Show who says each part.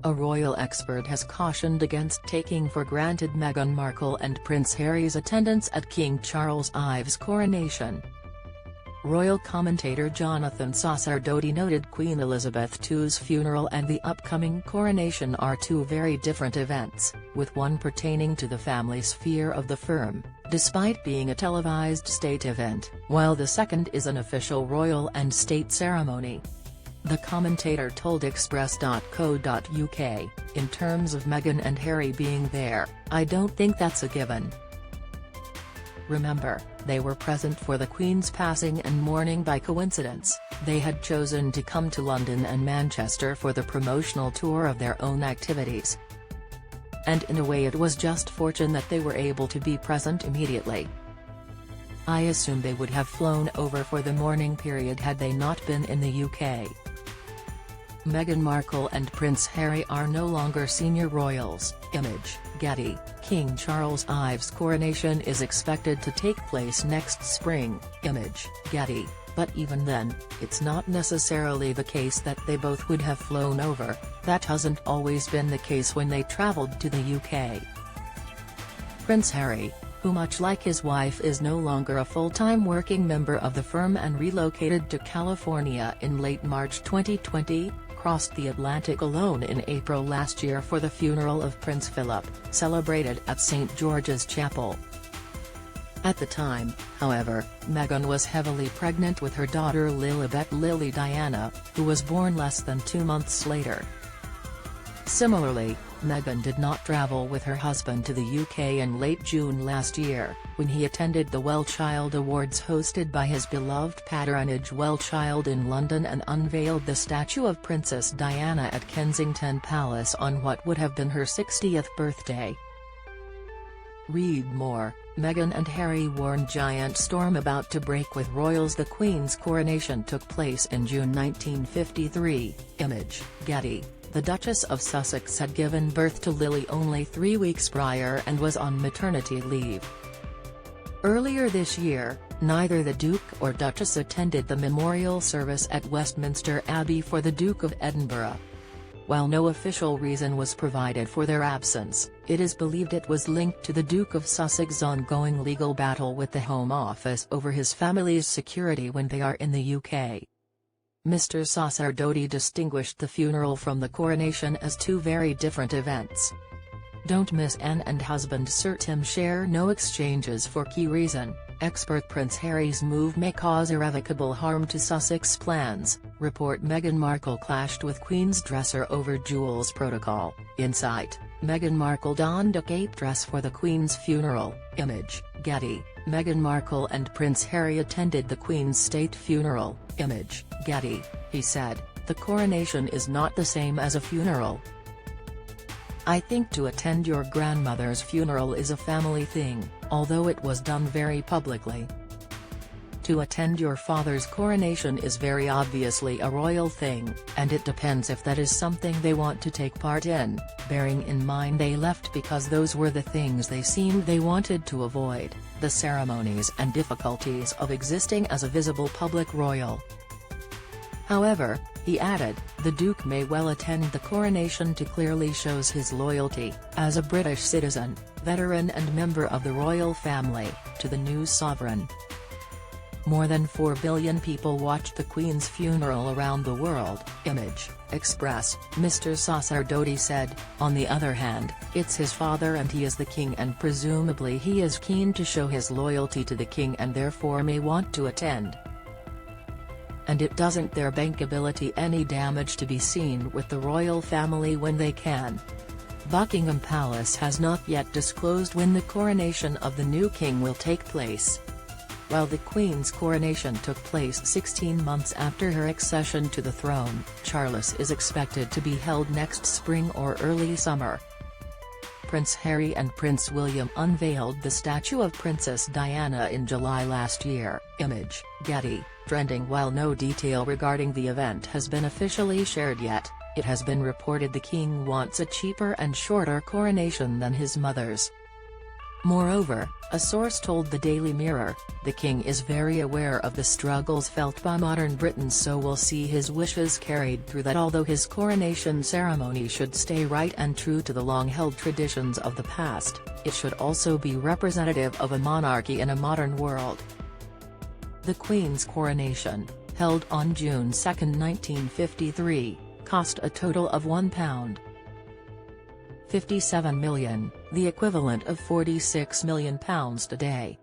Speaker 1: A royal expert has cautioned against taking for granted Meghan Markle and Prince Harry's attendance at King Charles I's coronation. Royal commentator Jonathan Sacerdoti noted Queen Elizabeth II's funeral and the upcoming coronation are two very different events, with one pertaining to the family sphere of the firm, despite being a televised state event, while the second is an official royal and state ceremony. The commentator told Express.co.uk, "In terms of Meghan and Harry being there, I don't think that's a given. Remember, they were present for the Queen's passing and mourning by coincidence. They had chosen to come to London and Manchester for the promotional tour of their own activities. And in a way it was just fortune that they were able to be present immediately. I assume they would have flown over for the mourning period had they not been in the UK." Meghan Markle and Prince Harry are no longer senior royals. Image, Getty. King Charles I's coronation is expected to take place next spring. Image, Getty. But even then, it's not necessarily the case that they both would have flown over. That hasn't always been the case when they travelled to the UK. Prince Harry, who much like his wife is no longer a full-time working member of the firm and relocated to California in late March 2020, crossed the Atlantic alone in April last year for the funeral of Prince Philip, celebrated at St. George's Chapel. At the time, however, Meghan was heavily pregnant with her daughter Lilibet Lily Diana, who was born less than 2 months later. Similarly, Meghan did not travel with her husband to the UK in late June last year, when he attended the Well Child Awards hosted by his beloved patronage Well Child in London and unveiled the statue of Princess Diana at Kensington Palace on what would have been her 60th birthday. Read more. Meghan and Harry warn giant storm about to break with royals. The Queen's coronation took place in June 1953. Image, Getty. The Duchess of Sussex had given birth to Lily only 3 weeks prior and was on maternity leave. Earlier this year, neither the Duke or Duchess attended the memorial service at Westminster Abbey for the Duke of Edinburgh. While no official reason was provided for their absence, it is believed it was linked to the Duke of Sussex's ongoing legal battle with the Home Office over his family's security when they are in the UK. Mr. Sacerdoti distinguished the funeral from the coronation as two very different events. Don't miss Anne and husband Sir Tim share no exchanges for key reason. Expert Prince Harry's move may cause irrevocable harm to Sussex plans. Report Meghan Markle clashed with Queen's dresser over jewels protocol. Insight. Meghan Markle donned a cape dress for the Queen's funeral. Image, Getty. Meghan Markle and Prince Harry attended the Queen's state funeral. Image, Getty. He said, "The coronation is not the same as a funeral. I think to attend your grandmother's funeral is a family thing, although it was done very publicly. To attend your father's coronation is very obviously a royal thing, and it depends if that is something they want to take part in, bearing in mind they left because those were the things they seemed they wanted to avoid, the ceremonies and difficulties of existing as a visible public royal." However, he added, the Duke may well attend the coronation to clearly shows his loyalty, as a British citizen, veteran and member of the royal family, to the new sovereign. More than 4 billion people watched the Queen's funeral around the world. Image, Express. Mr. Sacerdoti said, on the other hand, it's his father and he is the king and presumably he is keen to show his loyalty to the king and therefore may want to attend. And it doesn't their bankability any damage to be seen with the royal family when they can. Buckingham Palace has not yet disclosed when the coronation of the new king will take place. While the Queen's coronation took place 16 months after her accession to the throne, Charles is expected to be held next spring or early summer. Prince Harry and Prince William unveiled the statue of Princess Diana in July last year. Image, Getty. Trending. While no detail regarding the event has been officially shared yet, it has been reported the king wants a cheaper and shorter coronation than his mother's. Moreover, a source told the Daily Mirror, "The King is very aware of the struggles felt by modern Britain, so we'll see his wishes carried through, that although his coronation ceremony should stay right and true to the long-held traditions of the past, it should also be representative of a monarchy in a modern world." The Queen's coronation, held on June 2, 1953, cost a total of £1.57 million, the equivalent of £46 million today.